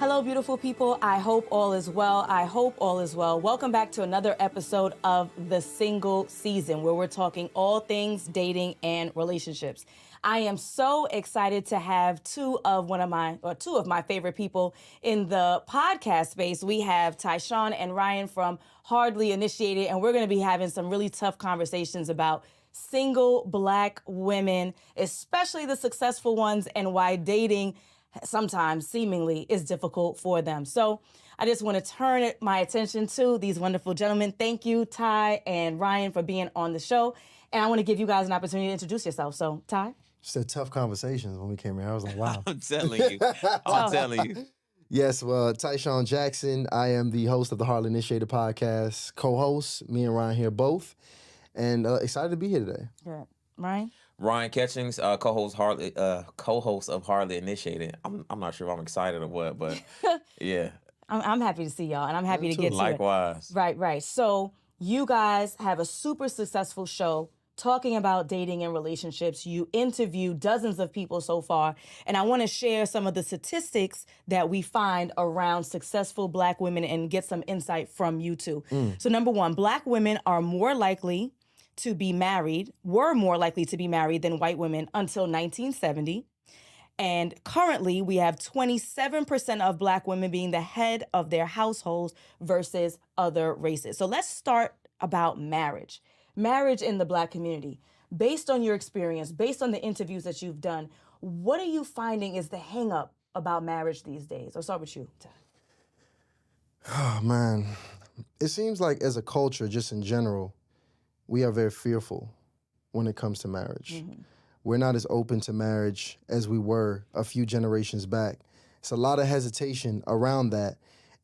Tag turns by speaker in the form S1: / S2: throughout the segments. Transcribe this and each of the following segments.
S1: Hello, beautiful people. I hope all is well. I hope all is well. Welcome back to another episode of The Single Season, where we're talking all things dating and relationships. I am so excited to have two of my favorite people in the podcast space. We have Tyshawn and Ryan from Hardly Initiated, and we're going to be having some really tough conversations about single Black women, especially the successful ones, and why dating sometimes seemingly is difficult for them. So I just want to turn my attention to these wonderful gentlemen. Thank you, Ty and Ryan, for being on the show. And I want to give you guys an opportunity to introduce yourself. So, Ty?
S2: Just had tough conversations when we came here. I was like, wow.
S3: I'm telling you. I'm telling you.
S2: Yes, well, Tyshawn Jackson. I am the host of the Hardly Initiated podcast, co-host. Me and Ryan here both. And excited to be here today.
S1: Good. Ryan?
S3: Ryan Catchings, co-host of Hardly Initiated. I'm not sure if I'm excited or what, but yeah.
S1: I'm happy to see y'all, and I'm happy to get to it.
S3: Likewise.
S1: Right. So you guys have a super successful show talking about dating and relationships. You interview dozens of people so far, and I want to share some of the statistics that we find around successful Black women and get some insight from you two. So number one, Black women were more likely to be married than white women until 1970. And currently, we have 27% of Black women being the head of their households versus other races. So let's start about marriage. Marriage in the Black community. Based on your experience, based on the interviews that you've done, what are you finding is the hang up about marriage these days? I'll start with you, Ty.
S2: Oh, man. It seems like as a culture, just in general, we are very fearful when it comes to marriage. Mm-hmm. We're not as open to marriage as we were a few generations back. It's a lot of hesitation around that,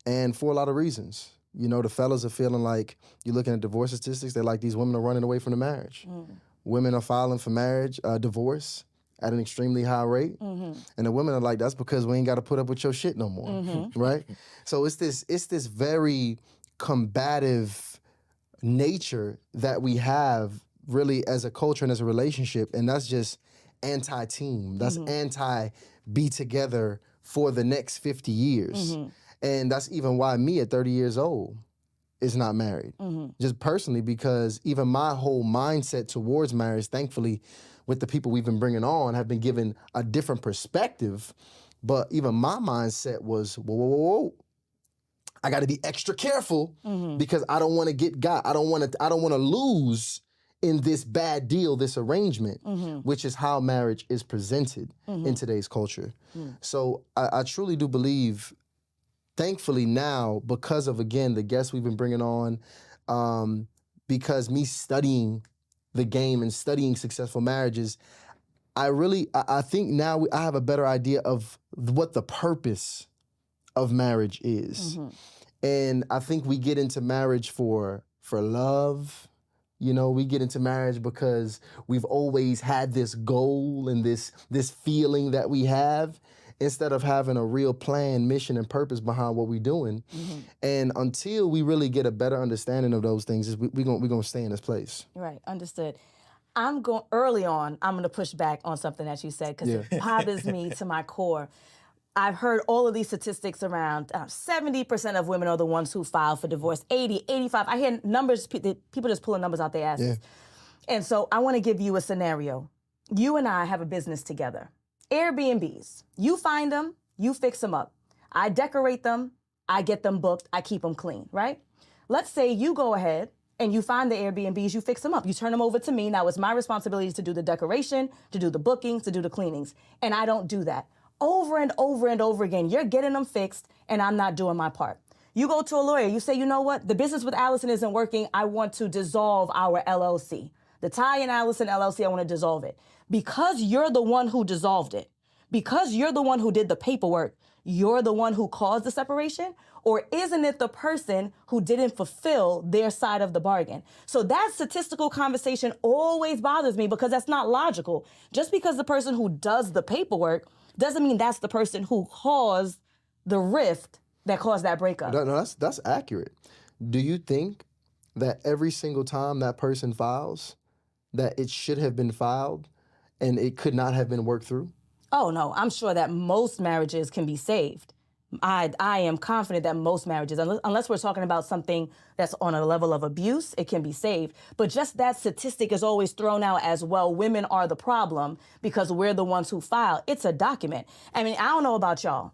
S2: and for a lot of reasons. You know, the fellas are feeling like, you're looking at divorce statistics, they're like, these women are running away from the marriage. Mm-hmm. Women are filing for divorce at an extremely high rate. Mm-hmm. And the women are like, that's because we ain't got to put up with your shit no more, mm-hmm. right? So it's this very combative nature that we have really as a culture and as a relationship, and that's just anti-team. That's anti-be together for the next 50 years. Mm-hmm. And that's even why me at 30 years old is not married. Mm-hmm. Just personally, because even my whole mindset towards marriage, thankfully, with the people we've been bringing on, have been given a different perspective. But even my mindset was, whoa. I got to be extra careful because I don't want to get got. I don't want to lose in this bad deal, this arrangement, which is how marriage is presented in today's culture. So I truly do believe, thankfully now, because of, again, the guests we've been bringing on, because me studying the game and studying successful marriages, I think now I have a better idea of what the purpose of marriage is. Mm-hmm. And I think we get into marriage for love. You know, we get into marriage because we've always had this goal and this feeling that we have, instead of having a real plan, mission, and purpose behind what we're doing. Mm-hmm. And until we really get a better understanding of those things, we're gonna stay in this place.
S1: Right, understood. I'm going to push back on something that you said, because it bothers me to my core. I've heard all of these statistics around 70% of women are the ones who file for divorce, 80, 85. I hear numbers, people just pulling numbers out their asses. Yeah. And so I want to give you a scenario. You and I have a business together. Airbnbs. You find them, you fix them up. I decorate them, I get them booked, I keep them clean, right? Let's say you go ahead and you find the Airbnbs, you fix them up. You turn them over to me. Now it's my responsibility to do the decoration, to do the bookings, to do the cleanings. And I don't do that. Over and over and over again, you're getting them fixed and I'm not doing my part. You go to a lawyer, you say, you know what? The business with Alison isn't working. I want to dissolve our LLC. The Ty and Alison LLC, I want to dissolve it. Because you're the one who dissolved it, because you're the one who did the paperwork, you're the one who caused the separation? Or isn't it the person who didn't fulfill their side of the bargain? So that statistical conversation always bothers me, because that's not logical. Just because the person who does the paperwork doesn't mean that's the person who caused the rift that caused that breakup.
S2: No, that's accurate. Do you think that every single time that person files, that it should have been filed and it could not have been worked through?
S1: Oh, no. I'm sure that most marriages can be saved. I am confident that most marriages, unless we're talking about something that's on a level of abuse, it can be saved. But just that statistic is always thrown out as, well, women are the problem because we're the ones who file. It's a document. I mean, I don't know about y'all,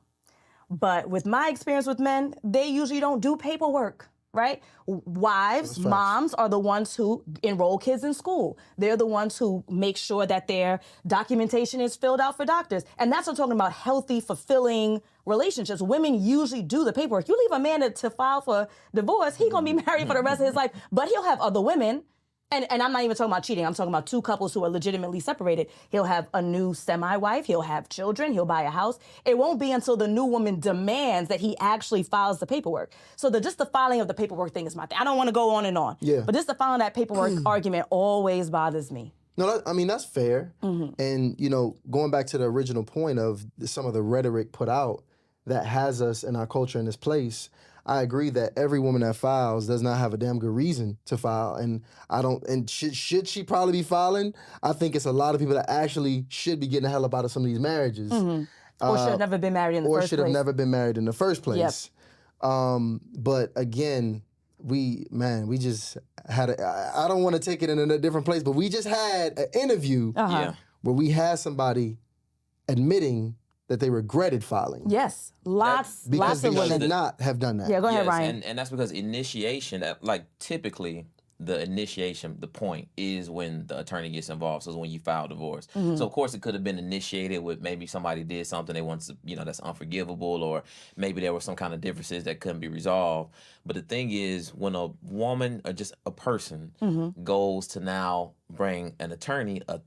S1: but with my experience with men, they usually don't do paperwork, right? Wives, moms are the ones who enroll kids in school. They're the ones who make sure that their documentation is filled out for doctors. And that's what I'm talking about, healthy, fulfilling relationships. Women usually do the paperwork. You leave a man to file for divorce, he's gonna be married for the rest of his life, but he'll have other women. And I'm not even talking about cheating. I'm talking about two couples who are legitimately separated. He'll have a new semi-wife. He'll have children. He'll buy a house. It won't be until the new woman demands that he actually files the paperwork. So just the filing of the paperwork thing is my thing. I don't want to go on and on.
S2: Yeah.
S1: But just the filing of that paperwork argument always bothers me.
S2: No, I mean, that's fair. And, you know, going back to the original point of some of the rhetoric put out that has us in our culture in this place, I agree that every woman that files does not have a damn good reason to file. And should she probably be filing? I think it's a lot of people that actually should be getting the hell up out of some of these marriages.
S1: Or should have never been married in the first place.
S2: Or should have never been married in the first place. But again, we just had I don't want to take it in a different place, but we just had an interview where we had somebody admitting that they regretted filing.
S1: Yes, lots of women.
S2: Because they should not have done that.
S1: Yeah, go ahead, Ryan.
S3: And that's because initiation, like typically the initiation, the point is when the attorney gets involved. So it's when you file divorce. So of course it could have been initiated with maybe somebody did something they want to, that's unforgivable, or maybe there were some kind of differences that couldn't be resolved. But the thing is, when a woman or just a person goes to now bring an attorney, a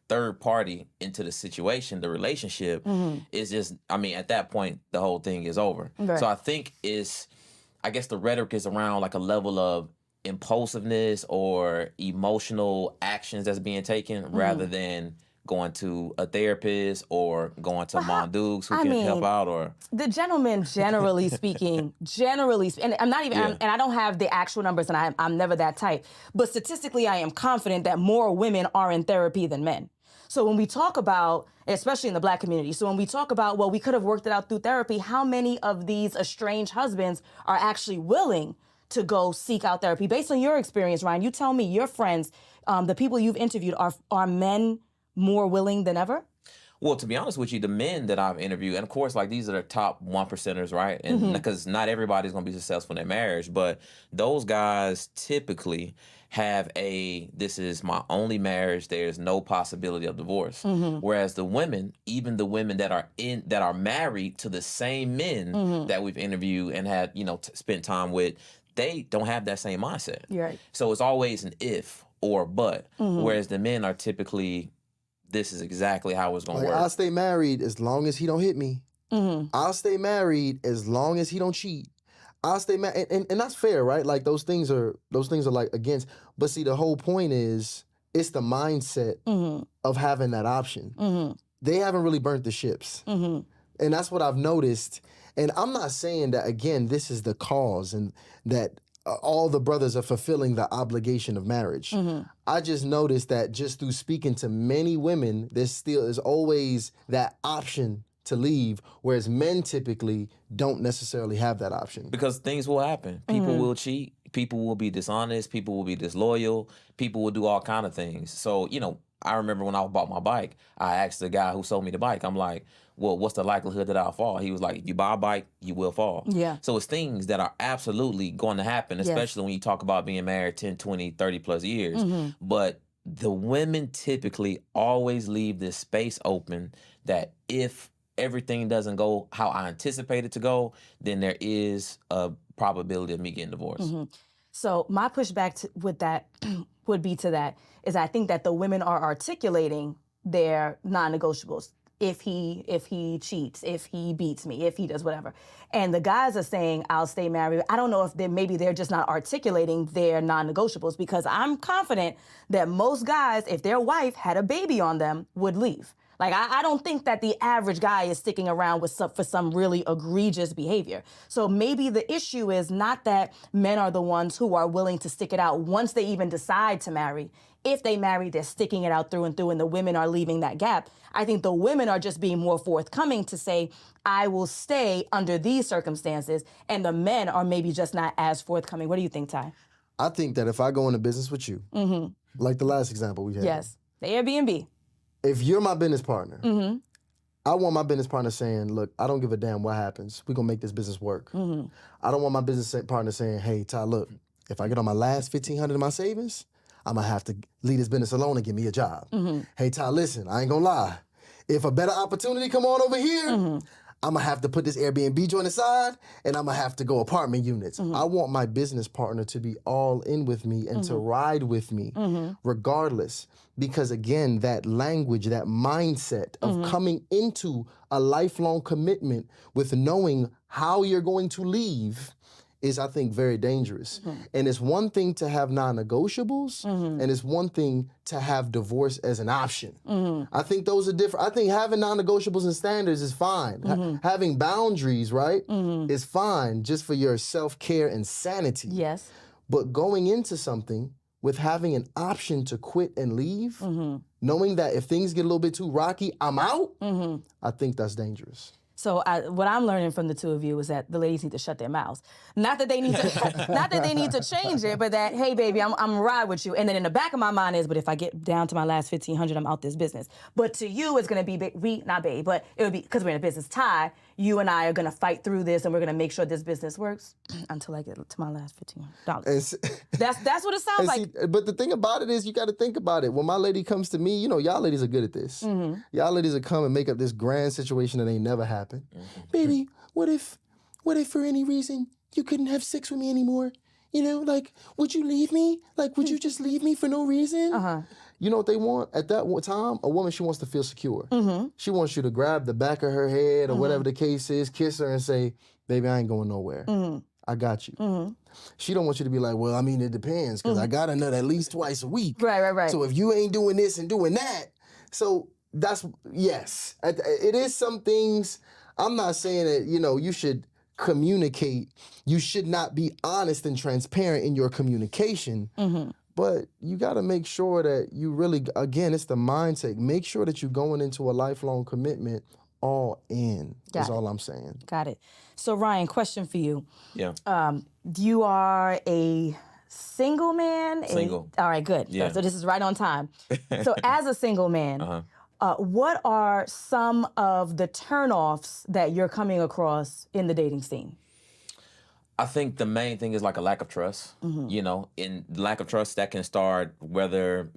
S3: third party into the situation, the relationship is just, at that point, the whole thing is over. Right. So I think I guess the rhetoric is around like a level of impulsiveness or emotional actions that's being taken rather than going to a therapist or going to Mom Dukes who can help out. Or
S1: the gentleman, generally speaking, and I'm not even, and I don't have the actual numbers, and I'm never that type, but statistically I am confident that more women are in therapy than men. So when we talk about, especially in the Black community, so when we talk about, well, we could have worked it out through therapy, how many of these estranged husbands are actually willing to go seek out therapy? Based on your experience, Ryan, you tell me, your friends, the people you've interviewed, are men more willing than ever?
S3: Well, to be honest with you, the men that I've interviewed, and of course, like, these are the top 1%ers, right? And because not everybody's going to be successful in their marriage, but those guys typically have this is my only marriage, there's no possibility of divorce. Whereas the women, even the women that are married to the same men that we've interviewed and had, spent time with, they don't have that same mindset.
S1: Right.
S3: So it's always an if or but, whereas the men are typically, this is exactly how it's going to work.
S2: I'll stay married as long as he don't hit me. I'll stay married as long as he don't cheat. I'll stay married, and that's fair, right? Like, those things are like against. But see, the whole point is, it's the mindset of having that option. They haven't really burnt the ships, and that's what I've noticed. And I'm not saying that, again, this is the cause and that all the brothers are fulfilling the obligation of marriage. I just noticed that just through speaking to many women, there's always that option to leave, whereas men typically don't necessarily have that option.
S3: Because things will happen. People will cheat. People will be dishonest. People will be disloyal. People will do all kind of things. So, I remember when I bought my bike, I asked the guy who sold me the bike, I'm like, well, what's the likelihood that I'll fall? He was like, if you buy a bike, you will fall. Yeah. So it's things that are absolutely going to happen, especially when you talk about being married 10, 20, 30 plus years. But the women typically always leave this space open that if everything doesn't go how I anticipate it to go, then there is a probability of me getting divorced.
S1: So my pushback with that would be to that is, I think that the women are articulating their non-negotiables. If he cheats, if he beats me, if he does whatever. And the guys are saying, I'll stay married. I don't know if maybe they're just not articulating their non-negotiables, because I'm confident that most guys, if their wife had a baby on them, would leave. Like, I don't think that the average guy is sticking around for some really egregious behavior. So maybe the issue is not that men are the ones who are willing to stick it out once they even decide to marry. If they marry, they're sticking it out through and through, and the women are leaving that gap. I think the women are just being more forthcoming to say, I will stay under these circumstances, and the men are maybe just not as forthcoming. What do you think, Ty?
S2: I think that if I go into business with you, like the last example we had.
S1: Yes, the Airbnb.
S2: If you're my business partner, I want my business partner saying, look, I don't give a damn what happens. We're going to make this business work. I don't want my business partner saying, hey, Ty, look, if I get on my last $1,500 in my savings, I'm going to have to leave this business alone and give me a job. Hey, Ty, listen, I ain't going to lie. If a better opportunity come on over here, I'm going to have to put this Airbnb joint aside, and I'm going to have to go apartment units. I want my business partner to be all in with me and to ride with me regardless. Because again, that language, that mindset of coming into a lifelong commitment with knowing how you're going to leave is, I think, very dangerous. And it's one thing to have non-negotiables, and it's one thing to have divorce as an option. I think those are different. I think having non-negotiables and standards is fine. Having boundaries, right, is fine just for your self-care and sanity.
S1: Yes.
S2: But going into something with having an option to quit and leave, knowing that if things get a little bit too rocky, I'm out, I think that's dangerous.
S1: So what I'm learning from the two of you is that the ladies need to shut their mouths. Not that they need to, not that they need to change it, but that, hey, baby, I'm ride with you. And then in the back of my mind is, but if I get down to my last $1,500, I'm out this business. But to you, it's going to be, not babe, but it would be, because we're in a business tie, you and I are going to fight through this, and we're going to make sure this business works until I get to my last $1,500. That's what it sounds like.
S2: But the thing about it is, you got to think about it. When my lady comes to me, you know, y'all ladies are good at this. Y'all ladies will come and make up this grand situation that ain't never happened. Baby, what if for any reason you couldn't have sex with me anymore? You know, like, would you leave me? Like, would you just leave me for no reason? You know what they want at that time? A woman, she wants to feel secure. She wants you to grab the back of her head or whatever the case is, kiss her and say, baby, I ain't going nowhere. I got you. She don't want you to be like, well, I mean, it depends, because I got to nut at least twice a week.
S1: Right.
S2: So if you ain't doing this and doing that, so that's, yes. It is some things. I'm not saying that, you know, you should communicate. You should not be honest and transparent in your communication. But you got to make sure that you really, again, it's the mindset. Make sure that you're going into a lifelong commitment all in. That's all I'm saying.
S1: Got it. So, Ryan, question for you.
S3: Yeah.
S1: You are a single man?
S3: Single.
S1: All right, good.
S3: Yeah.
S1: So this is right on time. So as a single man, what are some of the turnoffs that you're coming across in the dating scene?
S3: I think the main thing is like a lack of trust. You know, in lack of trust that can start whether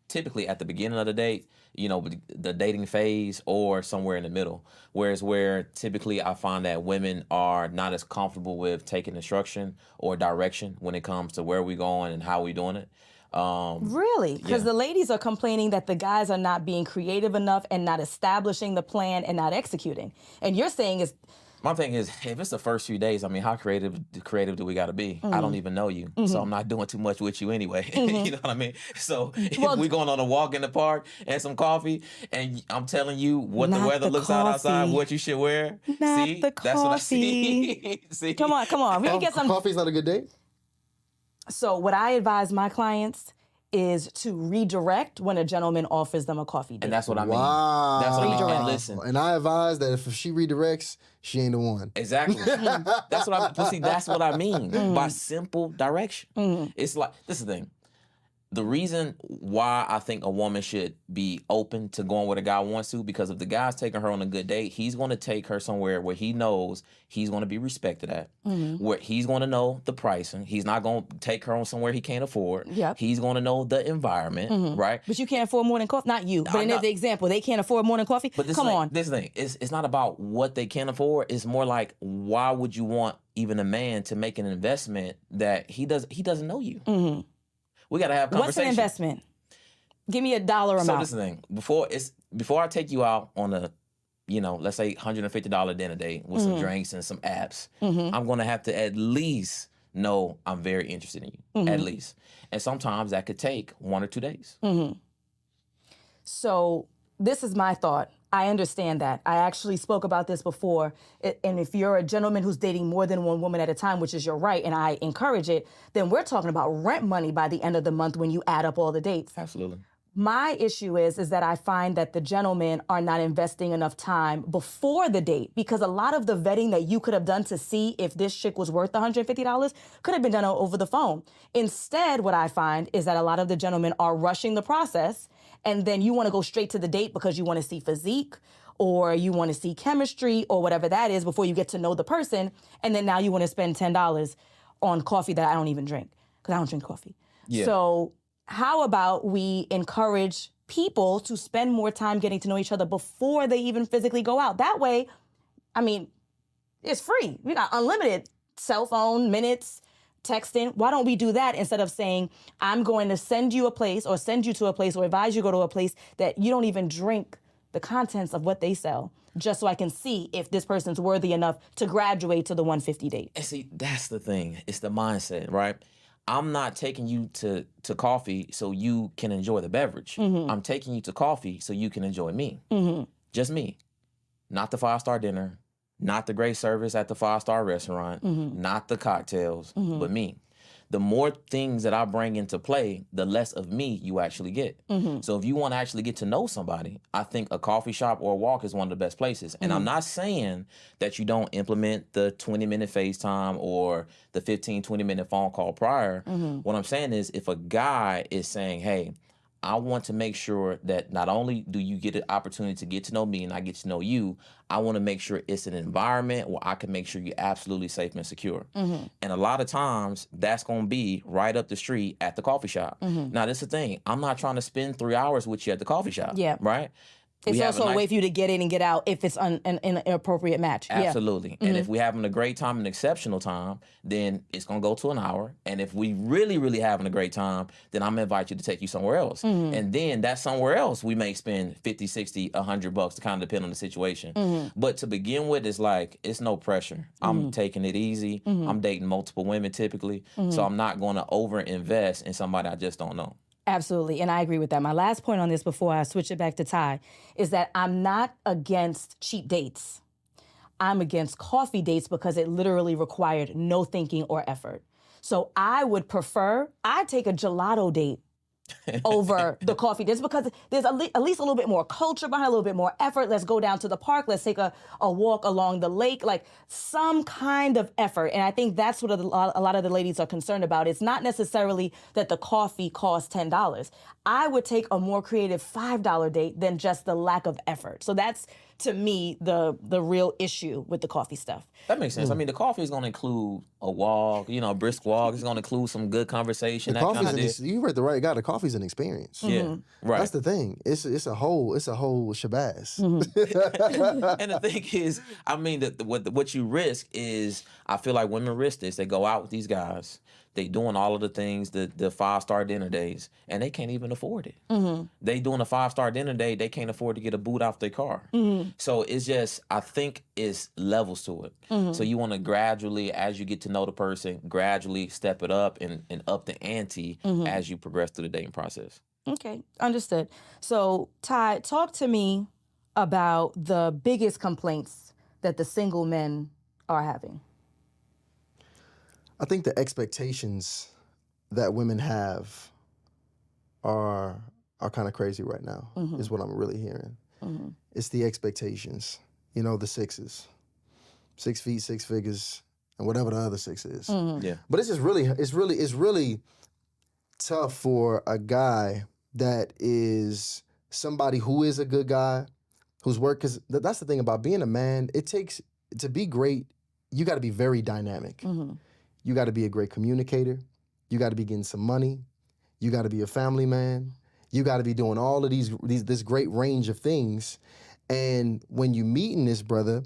S3: typically at the beginning of the date, you know, the dating phase, or somewhere in the middle. Whereas where typically I find that women are not as comfortable with taking instruction or direction when it comes to where we're going and how we're doing it.
S1: Really? Because the ladies are complaining that the guys are not being creative enough and not establishing the plan and not executing. And you're saying is...
S3: My thing is, if it's the first few days, I mean, how creative do we got to be? I don't even know you, so I'm not doing too much with you anyway. You know what I mean? So if we're going on a walk in the park and some coffee, and I'm telling you what the weather looks like outside, what you should wear.
S1: Not
S3: see,
S1: the
S3: that's what I
S1: coffee.
S3: see. See?
S1: Come on. We can get some...
S2: Coffee's not a good date?
S1: So what I advise my clients is to redirect when a gentleman offers them a coffee date.
S3: And that's what I mean.
S2: Wow.
S3: That's what I mean.
S1: Redirect.
S3: And listen.
S2: And I advise that if she redirects, she ain't the one.
S3: Exactly. That's what I mean by simple direction. It's like, this is the thing. The reason why I think a woman should be open to going where the guy wants to, because if the guy's taking her on a good date, he's going to take her somewhere where he knows he's going to be respected at, where he's going to know the pricing. He's not going to take her on somewhere he can't afford.
S1: Yep.
S3: He's going to know the environment, right?
S1: But you can't afford more than coffee? Not you, but in the example, they can't afford more than coffee?
S3: But this thing, it's not about what they can afford. It's more like, why would you want even a man to make an investment that he doesn't know you? We got to have conversation.
S1: What's an investment? Give me a dollar amount.
S3: So this is the thing. Before I take you out on a, you know, let's say $150 dinner date with some drinks and some apps, I'm going to have to at least know I'm very interested in you. At least. And sometimes that could take 1 or 2 days.
S1: So this is my thought. I understand that. I actually spoke about this before. And if you're a gentleman who's dating more than one woman at a time, which is your right, and I encourage it, then we're talking about rent money by the end of the month when you add up all the dates.
S3: Absolutely.
S1: My issue is that I find that the gentlemen are not investing enough time before the date, because a lot of the vetting that you could have done to see if this chick was worth $150 could have been done over the phone. Instead, what I find is that a lot of the gentlemen are rushing the process, and then you want to go straight to the date because you want to see physique or you want to see chemistry or whatever that is before you get to know the person. And then now you want to spend $10 on coffee that I don't even drink because I don't drink coffee.
S3: Yeah.
S1: So how about we encourage people to spend more time getting to know each other before they even physically go out? That way, I mean, it's free. We got unlimited cell phone minutes, texting. Why don't we do that instead of saying, I'm going to send you a place or send you to a place or advise you to go to a place that you don't even drink the contents of what they sell, just so I can see if this person's worthy enough to graduate to the 150 date.
S3: And see, that's the thing. It's the mindset, right? I'm not taking you to coffee so you can enjoy the beverage. I'm taking you to coffee so you can enjoy me. Just me. Not the 5-star dinner, not the great service at the 5-star restaurant, not the cocktails, but me. The more things that I bring into play, the less of me you actually get. So if you want to actually get to know somebody, I think a coffee shop or a walk is one of the best places. And I'm not saying that you don't implement the 20-minute FaceTime or the 15, 20-minute phone call prior. What I'm saying is if a guy is saying, hey, I want to make sure that not only do you get an opportunity to get to know me and I get to know you, I want to make sure it's an environment where I can make sure you're absolutely safe and secure. And a lot of times that's going to be right up the street at the coffee shop. Now, this is the thing. I'm not trying to spend 3 hours with you at the coffee shop.
S1: Yeah.
S3: Right?
S1: It's also a way for you to get in and get out if it's an appropriate match.
S3: Absolutely. And if we're having a great time, an exceptional time, then it's going to go to an hour. And if we really, really having a great time, then I'm going to invite you to take you somewhere else. And then that somewhere else, we may spend 50, 60, $100 to kind of depend on the situation. But to begin with, it's like, it's no pressure. I'm taking it easy. I'm dating multiple women typically. So I'm not going to over-invest in somebody I just don't know.
S1: Absolutely, and I agree with that. My last point on this before I switch it back to Ty is that I'm not against cheap dates. I'm against coffee dates because it literally required no thinking or effort. So I would prefer, I'd take a gelato date over the coffee just because there's at least a little bit more culture behind, a little bit more effort. Let's go down to the park. Let's take a walk along the lake, like some kind of effort. And I think that's what a lot of the ladies are concerned about. It's not necessarily that the coffee costs $10. I would take a more creative $5 date than just the lack of effort. So that's, to me, the real issue with the coffee stuff.
S3: That makes sense. I mean, the coffee is going to include a walk, a brisk walk. It's going to include some good conversation.
S2: You read the right guy. The coffee's an experience.
S3: Yeah, right.
S2: That's the thing. It's a whole shabazz.
S3: And the thing is, I mean, what you risk is, I feel like women risk this. They go out with these guys. They doing all of the things, the 5-star dinner days, and they can't even afford it. They doing a 5-star dinner day, they can't afford to get a boot off their car. So it's just, I think it's levels to it. So you want to gradually, as you get to know the person, gradually step it up and up the ante as you progress through the dating process.
S1: Okay, understood. So Ty, talk to me about the biggest complaints that the single men are having.
S2: I think the expectations that women have are kind of crazy right now, is what I'm really hearing. It's the expectations, the sixes. 6 feet, 6 figures, and whatever the other 6 is.
S3: Yeah.
S2: But it's just really tough for a guy that is somebody who is a good guy, whose work, because that's the thing about being a man, it takes, to be great, you got to be very dynamic. You got to be a great communicator. You got to be getting some money. You got to be a family man. You got to be doing all of this great range of things. And when you meeting this brother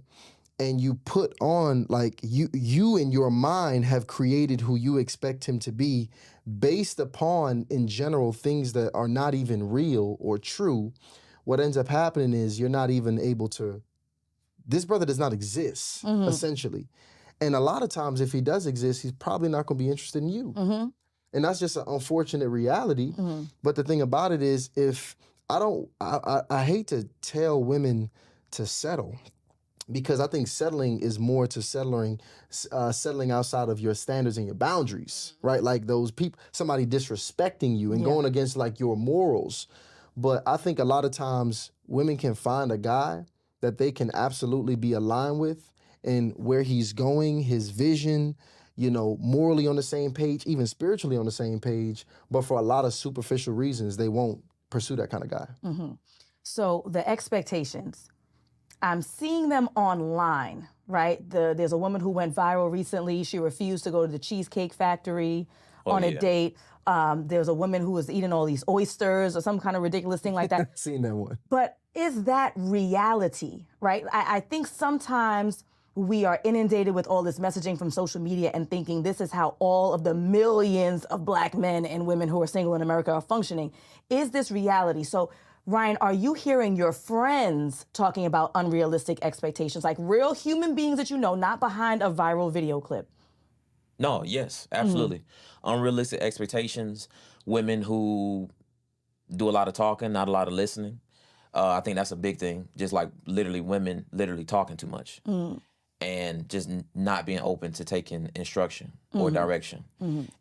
S2: and you put on, like, you in your mind have created who you expect him to be based upon, in general, things that are not even real or true, what ends up happening is you're not even able to, this brother does not exist, essentially. And a lot of times, if he does exist, he's probably not going to be interested in you. And that's just an unfortunate reality. But the thing about it is, if I hate to tell women to settle, because I think settling is more to settling outside of your standards and your boundaries, right? Like those people, somebody disrespecting you and going against like your morals. But I think a lot of times women can find a guy that they can absolutely be aligned with, and where he's going, his vision, morally on the same page, even spiritually on the same page. But for a lot of superficial reasons, they won't pursue that kind of guy.
S1: So the expectations, I'm seeing them online, right? There's a woman who went viral recently. She refused to go to the Cheesecake Factory on a date. There's a woman who was eating all these oysters or some kind of ridiculous thing like that.
S2: I've seen that one.
S1: But is that reality, right? I think sometimes we are inundated with all this messaging from social media and thinking this is how all of the millions of Black men and women who are single in America are functioning. Is this reality? So, Ryan, are you hearing your friends talking about unrealistic expectations, like real human beings that you know, not behind a viral video clip?
S3: No, yes, absolutely. Unrealistic expectations, women who do a lot of talking, not a lot of listening. I think that's a big thing. Just like women literally talking too much. And just not being open to taking instruction or direction.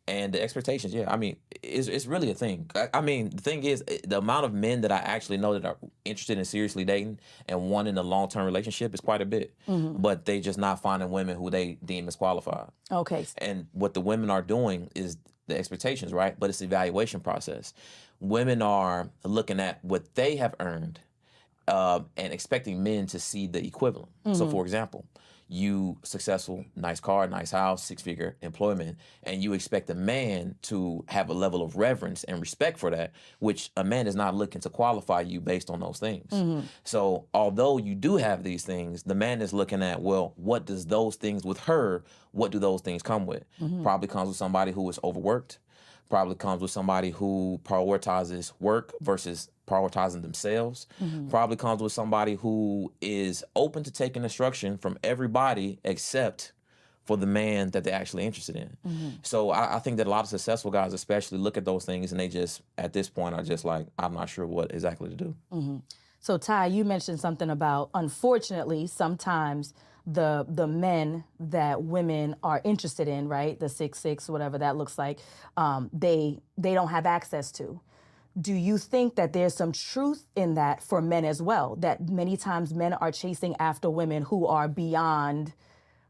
S3: And the expectations, I mean, it's really a thing. I mean, the thing is, the amount of men that I actually know that are interested in seriously dating and wanting a long-term relationship is quite a bit. But they just not finding women who they deem as qualified.
S1: Okay.
S3: And what the women are doing is the expectations, right? But it's the evaluation process. Women are looking at what they have earned and expecting men to see the equivalent. So, for example, you successful, nice car, nice house, 6-figure employment, and you expect a man to have a level of reverence and respect for that, which a man is not looking to qualify you based on those things. So although you do have these things, the man is looking at, well, what does those things with her, what do those things come with? Probably comes with somebody who is overworked, probably comes with somebody who prioritizes work versus prioritizing themselves, probably comes with somebody who is open to taking instruction from everybody except for the man that they're actually interested in. So I think that a lot of successful guys especially look at those things and they just, at this point, are just like, I'm not sure what exactly to do.
S1: So Ty, you mentioned something about, unfortunately, sometimes the men that women are interested in, right? The 6'6", whatever that looks like, they don't have access to. Do you think that there's some truth in that for men as well? That many times men are chasing after women who are beyond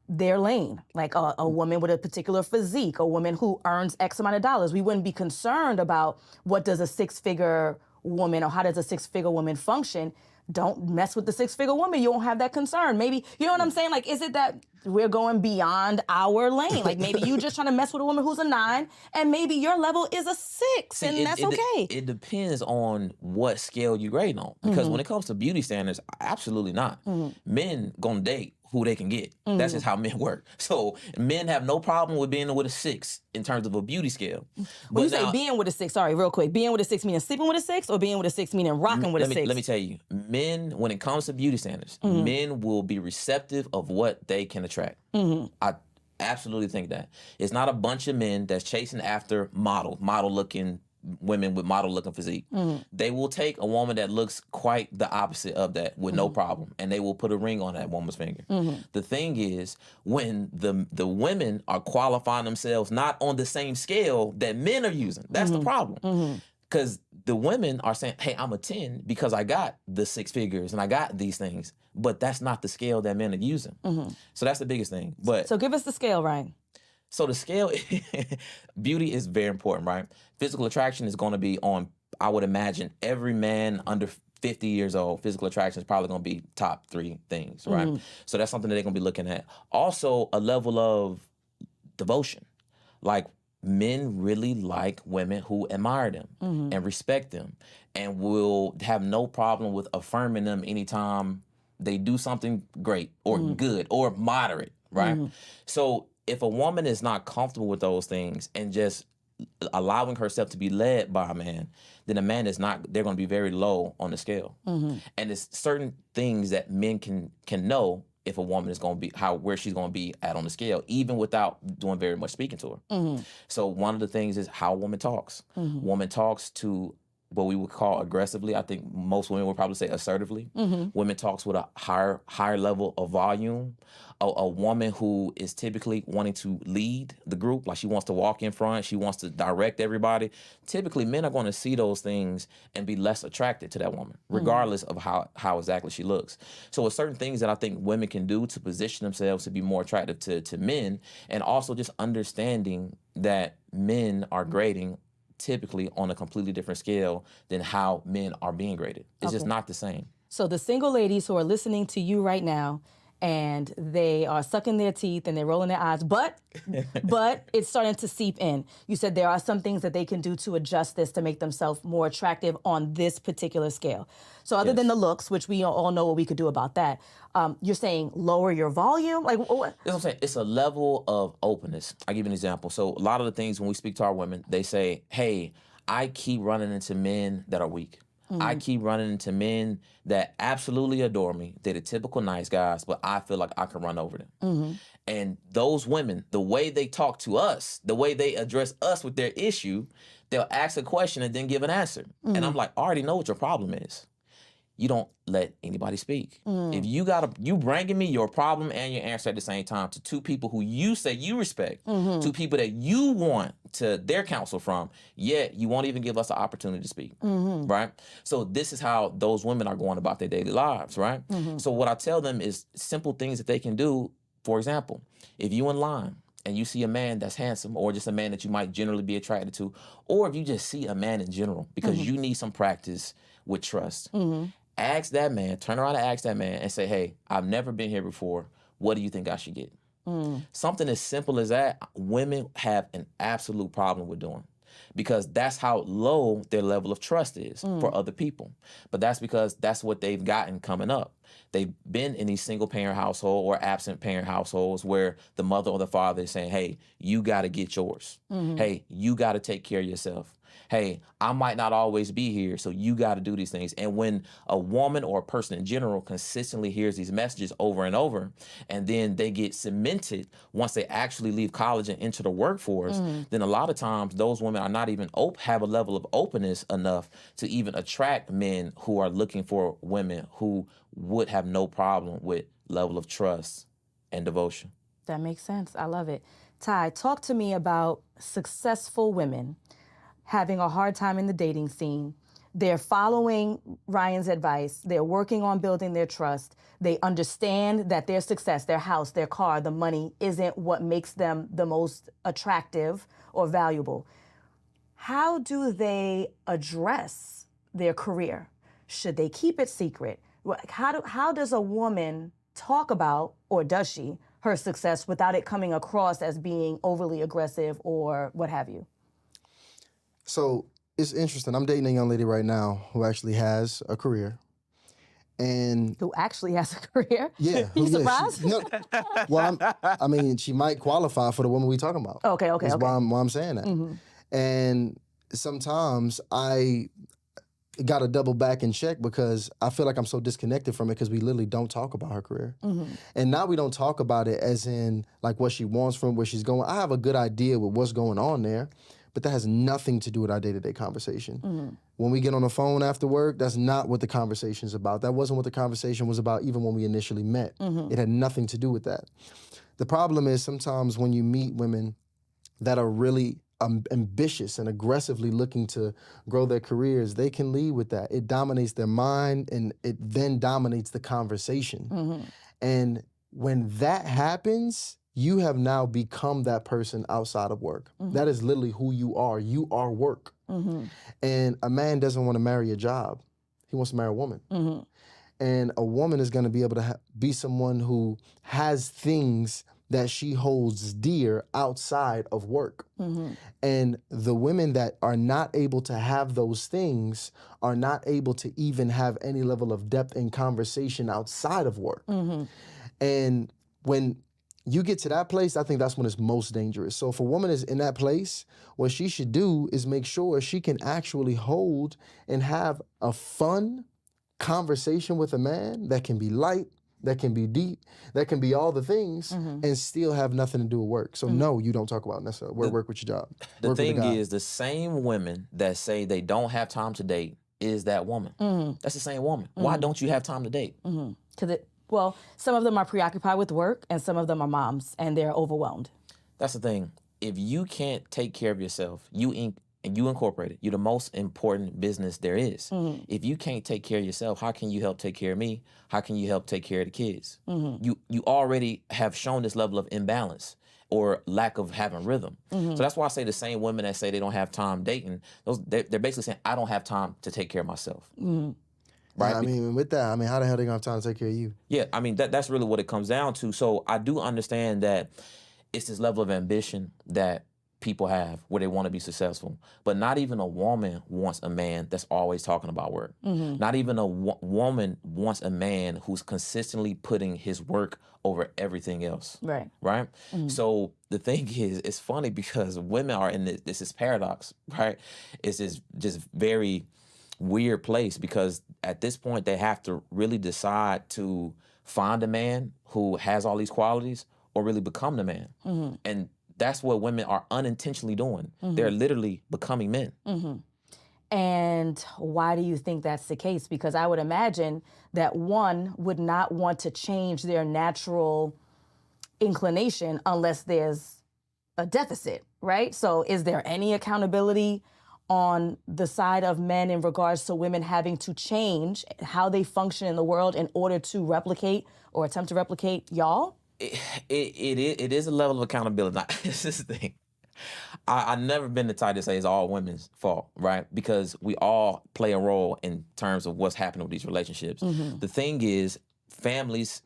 S1: their lane, like a woman with a particular physique, a woman who earns X amount of dollars. We wouldn't be concerned about what does a 6-figure woman or how does a 6-figure woman function. Don't mess with the 6-figure woman. You won't have that concern. Maybe, you know what I'm saying? Like, is it that we're going beyond our lane? Like, maybe you just trying to mess with a woman who's a 9, and maybe your level is a 6, and that's okay.
S3: It depends on what scale you grade on. Because when it comes to beauty standards, absolutely not. Men gonna date who they can get. That's just how men work. So men have no problem with being with a 6 in terms of a beauty scale.
S1: When you say being with a 6, sorry, real quick, being with a 6 meaning sleeping with a 6, or being with a 6 meaning rocking with a 6?
S3: Let me tell you, men, when it comes to beauty standards, men will be receptive of what they can attract. I absolutely think that. It's not a bunch of men that's chasing after model-looking women with model-looking physique. They will take a woman that looks quite the opposite of that with no problem, and they will put a ring on that woman's finger. The thing is, when the women are qualifying themselves not on the same scale that men are using, that's the problem. Because the women are saying, hey, I'm a 10 because I got the 6 figures and I got these things, but that's not the scale that men are using. So that's the biggest thing. But
S1: so give us the scale, Ryan.
S3: So the scale, beauty is very important, right? Physical attraction is going to be on, I would imagine, every man under 50 years old, physical attraction is probably going to be top 3 things, right? So that's something that they're going to be looking at. Also, a level of devotion. Like, men really like women who admire them and respect them and will have no problem with affirming them anytime they do something great or good or moderate, right? So if a woman is not comfortable with those things and just allowing herself to be led by a man, then a man is not, they're going to be very low on the scale. And it's certain things that men can know if a woman is going to be, where she's going to be at on the scale, even without doing very much speaking to her. So one of the things is how a woman talks. Woman talks to what we would call aggressively. I think most women would probably say assertively. Women talks with a higher level of volume. A woman who is typically wanting to lead the group, like she wants to walk in front, she wants to direct everybody. Typically, men are going to see those things and be less attracted to that woman, regardless of how exactly she looks. So with certain things that I think women can do to position themselves to be more attractive to men, and also just understanding that men are grading typically on a completely different scale than how men are being graded. It's just not the same.
S1: So the single ladies who are listening to you right now, and they are sucking their teeth and they're rolling their eyes, but it's starting to seep in. You said there are some things that they can do to adjust this to make themselves more attractive on this particular scale. So other than the looks, which we all know what we could do about that, you're saying lower your volume? Like what?
S3: That's what I'm saying. It's a level of openness. I'll give you an example. So a lot of the things when we speak to our women, they say, hey, I keep running into men that are weak. I keep running into men that absolutely adore me. They're the typical nice guys, but I feel like I can run over them. And those women, the way they talk to us, the way they address us with their issue, they'll ask a question and then give an answer. And I'm like, I already know what your problem is. You don't let anybody speak. If you bringing me your problem and your answer at the same time to two people who you say you respect, two people that you want to their counsel from, yet you won't even give us an opportunity to speak, right? So this is how those women are going about their daily lives, right? So what I tell them is simple things that they can do. For example, if you in line and you see a man that's handsome, or just a man that you might generally be attracted to, or if you just see a man in general because you need some practice with trust, ask that man, turn around and ask that man and say, hey, I've never been here before. What do you think I should get? Something as simple as that, women have an absolute problem with doing, because that's how low their level of trust is for other people. But that's because that's what they've gotten coming up. They've been in these single parent household or absent parent households where the mother or the father is saying, hey, you got to get yours. Hey, you got to take care of yourself. Hey, I might not always be here, so you got to do these things. And when a woman or a person in general consistently hears these messages over and over, and then they get cemented once they actually leave college and enter the workforce, then a lot of times those women are not even have a level of openness enough to even attract men who are looking for women who would have no problem with level of trust and devotion.
S1: That makes sense. I love it. Ty, talk to me about successful women having a hard time in the dating scene. They're following Ryan's advice. They're working on building their trust. They understand that their success, their house, their car, the money isn't what makes them the most attractive or valuable. How do they address their career? Should they keep it secret? How does a woman talk about, or does she, her success without it coming across as being overly aggressive or what have you?
S2: So it's interesting. I'm dating a young lady right now who actually has a career. And
S1: who actually has a career?
S2: Yeah.
S1: You surprised?
S2: Well, I mean, she might qualify for the woman we're talking about.
S1: Okay.
S2: That's why I'm saying that. And sometimes I got to double back and check because I feel like I'm so disconnected from it because we literally don't talk about her career. And now we don't talk about it as in like what she wants from where she's going. I have a good idea with what's going on there, but that has nothing to do with our day-to-day conversation. When we get on the phone after work, that's not what the conversation's about. That wasn't what the conversation was about even when we initially met. It had nothing to do with that. The problem is sometimes when you meet women that are really ambitious and aggressively looking to grow their careers, they can lead with that. It dominates their mind and it then dominates the conversation. And when that happens, you have now become that person outside of work. That is literally who you are. You are work. And a man doesn't want to marry a job. He wants to marry a woman. And a woman is going to be able to be someone who has things that she holds dear outside of work. And the women that are not able to have those things are not able to even have any level of depth in conversation outside of work. And when you get to that place, I think that's when it's most dangerous. So if a woman is in that place, what she should do is make sure she can actually hold and have a fun conversation with a man that can be light, that can be deep, that can be all the things, and still have nothing to do with work. So no, you don't talk about necessarily work with your job.
S3: The
S2: Work with
S3: thing
S2: guy.
S3: is, the same women that say they don't have time to date is that woman. That's the same woman. Why don't you have time to date?
S1: Well, some of them are preoccupied with work, and some of them are moms, and they're overwhelmed.
S3: That's the thing. If you can't take care of yourself, and you incorporate it, you're the most important business there is. If you can't take care of yourself, how can you help take care of me? How can you help take care of the kids? You already have shown this level of imbalance or lack of having rhythm. So that's why I say the same women that say they don't have time dating, they're basically saying, I don't have time to take care of myself. Right?
S2: I mean, with that, I mean, how the hell they gonna have time to take care of you?
S3: Yeah, I mean, that's really what it comes down to. So I do understand that it's this level of ambition that people have where they want to be successful. But not even a woman wants a man that's always talking about work. Not even a woman wants a man who's consistently putting his work over everything else.
S1: Right.
S3: Right? So the thing is, it's funny because women are in this is paradox, right? It's this just very weird place because at this point they have to really decide to find a man who has all these qualities or really become the man. And that's what women are unintentionally doing. They're literally becoming men.
S1: And why do you think that's the case? Because I would imagine that one would not want to change their natural inclination unless there's a deficit, right? So is there any accountability on the side of men in regards to women having to change how they function in the world in order to replicate or attempt to replicate y'all?
S3: It is a level of accountability. Now, this is the thing. I've never been the type to say it's all women's fault, right? Because we all play a role in terms of what's happening with these relationships. The thing is, families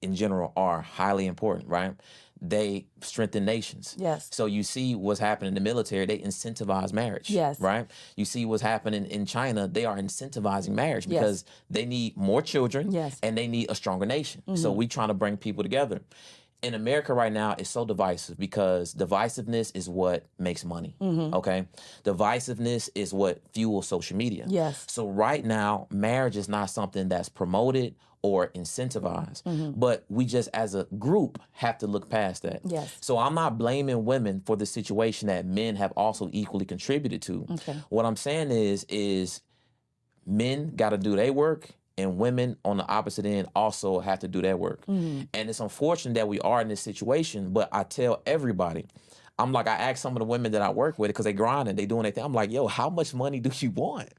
S3: in general are highly important, right? They strengthen nations.
S1: Yes.
S3: So you see what's happening in the military, they incentivize marriage.
S1: Yes.
S3: Right? You see what's happening in China, they are incentivizing marriage because they need more children and they need a stronger nation. So we trying to bring people together. In America right now, it's so divisive because divisiveness is what makes money, okay? Divisiveness is what fuels social media.
S1: Yes.
S3: So right now, marriage is not something that's promoted or incentivized, but we just as a group have to look past that.
S1: Yes.
S3: So I'm not blaming women for the situation that men have also equally contributed to.
S1: Okay.
S3: What I'm saying is men got to do their work and women on the opposite end also have to do their work. And it's unfortunate that we are in this situation, but I tell everybody, I'm like, I ask some of the women that I work with because they grinding, they doing their thing. I'm like, yo, how much money do you want?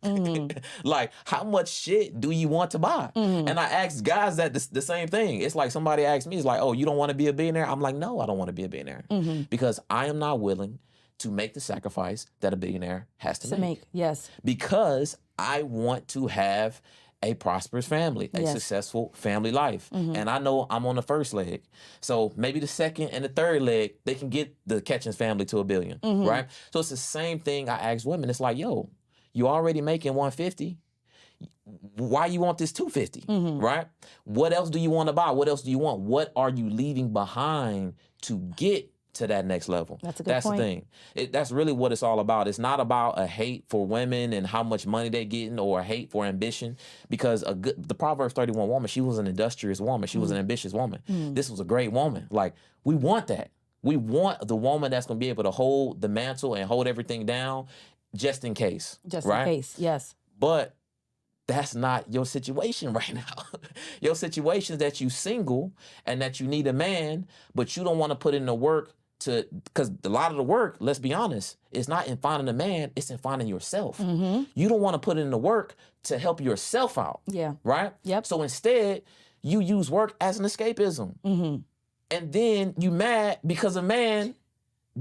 S3: Like, how much shit do you want to buy? And I ask guys that the same thing. It's like somebody asked me, it's like, oh, you don't want to be a billionaire? I'm like, no, I don't want to be a billionaire because I am not willing to make the sacrifice that a billionaire has to make.
S1: Yes.
S3: Because I want to have a prosperous family, a successful family life. And I know I'm on the first leg. So maybe the second and the third leg, they can get the Ketchens family to $1 billion, right? So it's the same thing I ask women. It's like, yo, you already making 150. Why you want this 250, right? What else do you want to buy? What else do you want? What are you leaving behind to get to that next level?
S1: That's a good point.
S3: The thing. That's really what it's all about. It's not about a hate for women and how much money they're getting or a hate for ambition, because the Proverbs 31 woman, she was an industrious woman. She was an ambitious woman. This was a great woman. Like, we want that. We want the woman that's going to be able to hold the mantle and hold everything down just in case.
S1: Just
S3: right?
S1: in case, yes.
S3: But that's not your situation right now. Your situation is that you single and that you need a man, but you don't want to put in the work because a lot of the work, let's be honest, it's not in finding a man, it's in finding yourself. You don't want to put in the work to help yourself out.
S1: Yeah.
S3: Right?
S1: Yep.
S3: So instead, you use work as an escapism. And then you mad because a man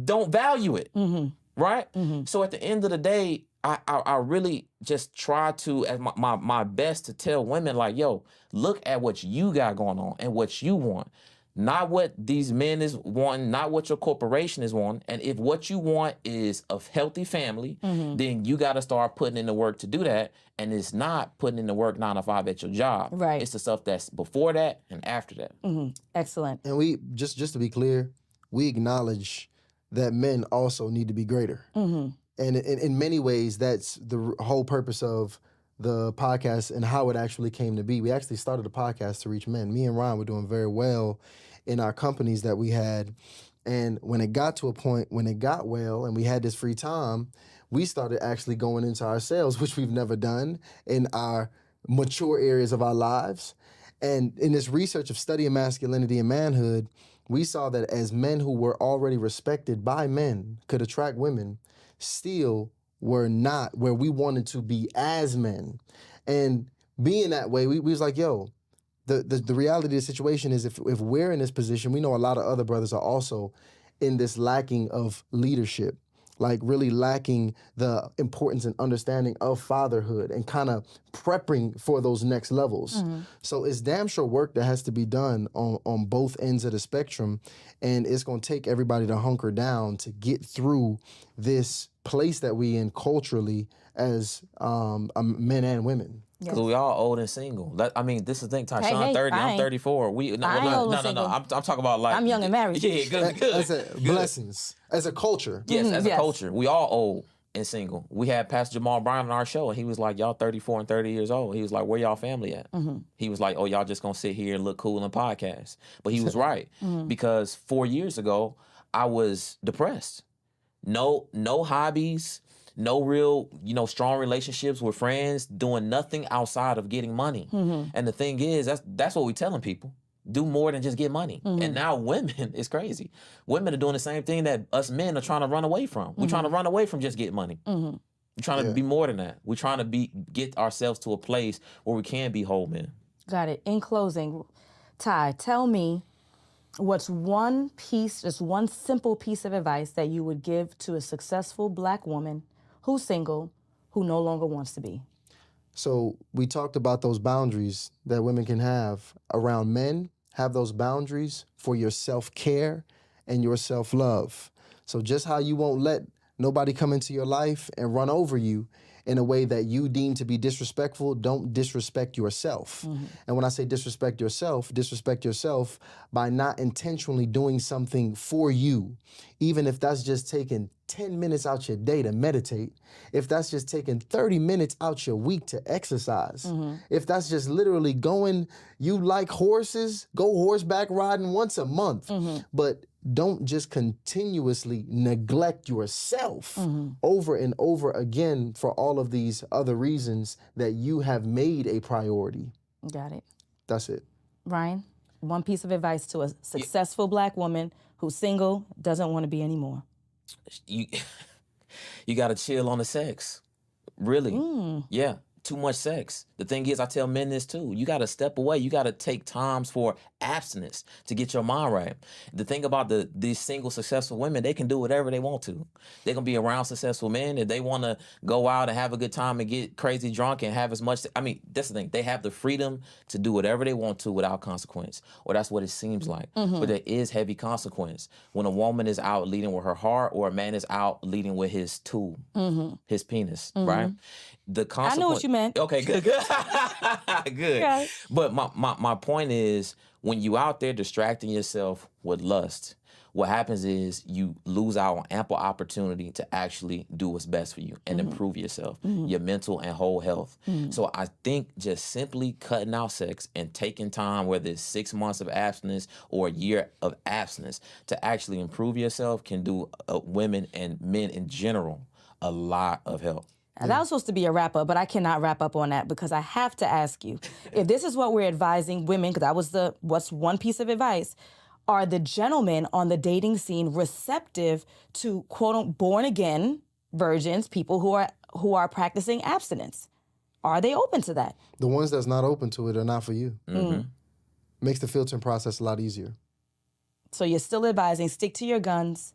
S3: don't value it. Right? So at the end of the day, I really just try to, as my best to tell women, like, yo, look at what you got going on and what you want. Not what these men is wanting, not what your corporation is wanting. And if what you want is a healthy family, then you got to start putting in the work to do that. And it's not putting in the work 9 to 5 at your job.
S1: Right.
S3: It's the stuff that's before that and after that.
S1: Excellent.
S2: And we, just to be clear, we acknowledge that men also need to be greater. And in many ways, that's the whole purpose of the podcast and how it actually came to be. We actually started the podcast to reach men. Me and Ryan were doing very well in our companies that we had. And when it got to a point, when it got well and we had this free time, we started actually going into our sales, which we've never done in our mature areas of our lives. And in this research of studying masculinity and manhood, we saw that as men who were already respected by men could attract women, still were not where we wanted to be as men. And being that way, we was like, yo, the reality of the situation is if we're in this position, we know a lot of other brothers are also in this lacking of leadership, like really lacking the importance and understanding of fatherhood and kind of prepping for those next levels. So it's damn sure work that has to be done on both ends of the spectrum. And it's going to take everybody to hunker down to get through this place that we in culturally as men and women.
S3: Because we all old and single. I mean, this is the thing. Tyshawn 30, I'm
S1: I ain't-
S3: 34. No. I'm talking about like
S1: I'm young and married.
S3: Yeah, good.
S2: Blessings as a culture.
S3: Yes, as a
S1: yes.
S3: culture, we all old and single. We had Pastor Jamal Brown on our show, and he was like, "Y'all 34 and 30 years old." He was like, "Where y'all family at?" He was like, "Oh, y'all just gonna sit here and look cool and podcast." But he was right because 4 years ago, I was depressed. No hobbies. No real, strong relationships with friends, doing nothing outside of getting money. And the thing is, that's what we're telling people. Do more than just get money. And now women, it's crazy. Women are doing the same thing that us men are trying to run away from. We're trying to run away from just getting money. We're trying to be more than that. We're trying to get ourselves to a place where we can be whole men.
S1: Got it. In closing, Ty, tell me what's just one simple piece of advice that you would give to a successful Black woman who's single, who no longer wants to be?
S2: So we talked about those boundaries that women can have around men. Have those boundaries for your self-care and your self-love. So just how you won't let nobody come into your life and run over you in a way that you deem to be disrespectful, don't disrespect yourself. And when I say disrespect yourself by not intentionally doing something for you, even if that's just taking 10 minutes out your day to meditate, if that's just taking 30 minutes out your week to exercise, if that's just literally you like horses, go horseback riding once a month, but don't just continuously neglect yourself over and over again for all of these other reasons that you have made a priority.
S1: Got it.
S2: That's it.
S1: Ryan, one piece of advice to a successful Black woman who's single, doesn't want to be anymore.
S3: You got to chill on the sex. Really. Yeah. Too much sex. The thing is, I tell men this too. You got to step away. You got to take times for abstinence to get your mind right. The thing about these single successful women, they can do whatever they want to. They can be around successful men. If they want to go out and have a good time and get crazy drunk and have as much, that's the thing. They have the freedom to do whatever they want to without consequence. Or that's what it seems like. But there is heavy consequence. When a woman is out leading with her heart or a man is out leading with his tool, his penis, right? The consequence.
S1: I know what you meant.
S3: Okay, good. Good.
S1: Okay.
S3: But my point is, when you out there distracting yourself with lust, what happens is you lose out on ample opportunity to actually do what's best for you and improve yourself, your mental and whole health. So I think just simply cutting out sex and taking time, whether it's 6 months of abstinence or a year of abstinence, to actually improve yourself can do women and men in general a lot of help.
S1: Now, that was supposed to be a wrap up, but I cannot wrap up on that because I have to ask you, if this is what we're advising women, because that was what's one piece of advice, are the gentlemen on the dating scene receptive to quote-unquote born again virgins, people who are practicing abstinence? Are they open to that?
S2: The ones that's not open to it are not for you. Makes the filtering process a lot easier.
S1: So you're still advising, stick to your guns,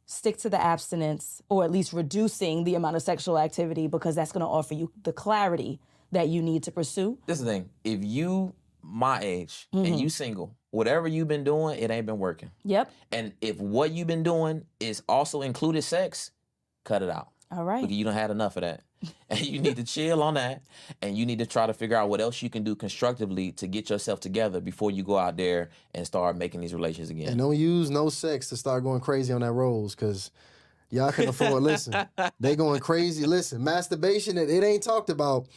S1: stick to the abstinence, or at least reducing the amount of sexual activity, because that's going to offer you the clarity that you need to pursue.
S3: This is the thing. If you my age and you single, whatever you've been doing, it ain't been working.
S1: Yep.
S3: And if what you've been doing is also included sex, cut it out.
S1: All right.
S3: Because you don't had enough of that. And you need to chill on that. And you need to try to figure out what else you can do constructively to get yourself together before you go out there and start making these relations again.
S2: And don't use no sex to start going crazy on that rose, because y'all can afford, listen, they going crazy. Listen, masturbation, it ain't talked about,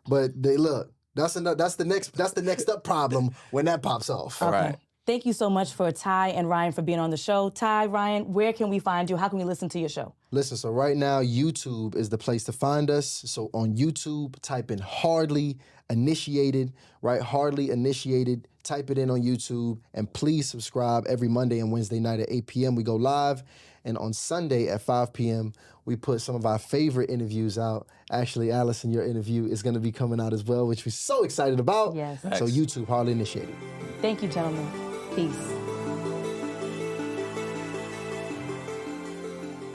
S2: But they look. That's the next up problem when that pops off.
S1: Okay.
S3: Right.
S1: Thank you so much for Ty and Ryan for being on the show. Ty, Ryan, where can we find you? How can we listen to your show?
S2: Listen, so right now, YouTube is the place to find us. So on YouTube, type in Hardly Initiated, right? Hardly Initiated. Type it in on YouTube. And please subscribe. Every Monday and Wednesday night at 8 p.m. we go live. And on Sunday at 5 p.m., we put some of our favorite interviews out. Actually, Alison, your interview is going to be coming out as well, which we're so excited about.
S1: Yes.
S2: So YouTube, Hardly Initiated.
S1: Thank you, gentlemen. Peace.